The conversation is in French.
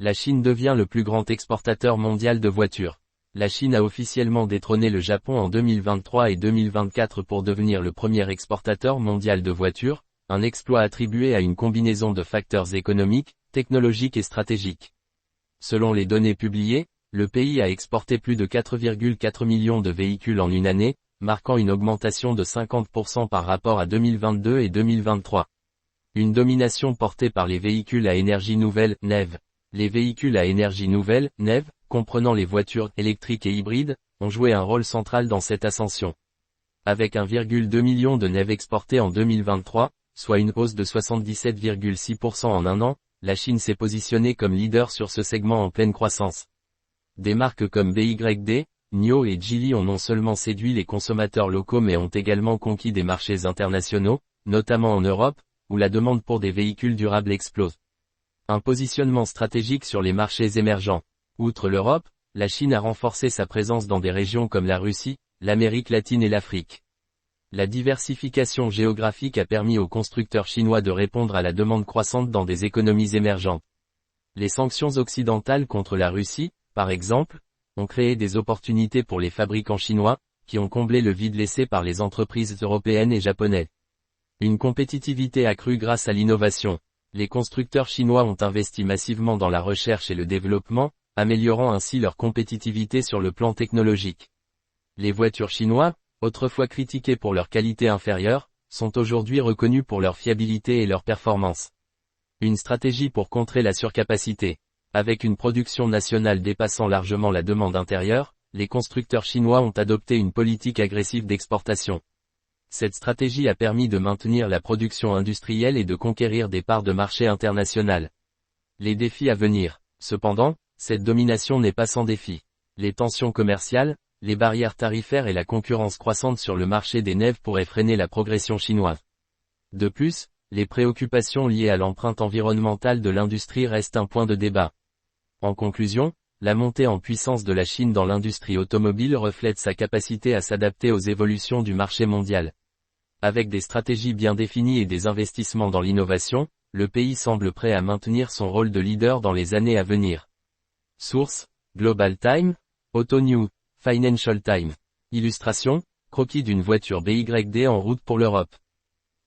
La Chine devient le plus grand exportateur mondial de voitures. La Chine a officiellement détrôné le Japon en 2023 et 2024 pour devenir le premier exportateur mondial de voitures, un exploit attribué à une combinaison de facteurs économiques, technologiques et stratégiques. Selon les données publiées, le pays a exporté plus de 4,4 millions de véhicules en une année, marquant une augmentation de 50% par rapport à 2022 et 2023. Une domination portée par les véhicules à énergie nouvelle, NEV. Les véhicules à énergie nouvelle, NEV, comprenant les voitures électriques et hybrides, ont joué un rôle central dans cette ascension. Avec 1,2 million de NEV exportés en 2023, soit une hausse de 77,6% en un an, la Chine s'est positionnée comme leader sur ce segment en pleine croissance. Des marques comme BYD, NIO et Geely ont non seulement séduit les consommateurs locaux mais ont également conquis des marchés internationaux, notamment en Europe, où la demande pour des véhicules durables explose. Un positionnement stratégique sur les marchés émergents. Outre l'Europe, la Chine a renforcé sa présence dans des régions comme la Russie, l'Amérique latine et l'Afrique. La diversification géographique a permis aux constructeurs chinois de répondre à la demande croissante dans des économies émergentes. Les sanctions occidentales contre la Russie, par exemple, ont créé des opportunités pour les fabricants chinois, qui ont comblé le vide laissé par les entreprises européennes et japonaises. Une compétitivité accrue grâce à l'innovation. Les constructeurs chinois ont investi massivement dans la recherche et le développement, améliorant ainsi leur compétitivité sur le plan technologique. Les voitures chinoises, autrefois critiquées pour leur qualité inférieure, sont aujourd'hui reconnues pour leur fiabilité et leur performance. Une stratégie pour contrer la surcapacité. Avec une production nationale dépassant largement la demande intérieure, les constructeurs chinois ont adopté une politique agressive d'exportation. Cette stratégie a permis de maintenir la production industrielle et de conquérir des parts de marché internationales. Les défis à venir. Cependant, cette domination n'est pas sans défi. Les tensions commerciales, les barrières tarifaires et la concurrence croissante sur le marché des NEV pourraient freiner la progression chinoise. De plus, les préoccupations liées à l'empreinte environnementale de l'industrie restent un point de débat. En conclusion, la montée en puissance de la Chine dans l'industrie automobile reflète sa capacité à s'adapter aux évolutions du marché mondial. Avec des stratégies bien définies et des investissements dans l'innovation, le pays semble prêt à maintenir son rôle de leader dans les années à venir. Source, Global Time, AutoNews, Financial Times. Illustration, croquis d'une voiture BYD en route pour l'Europe.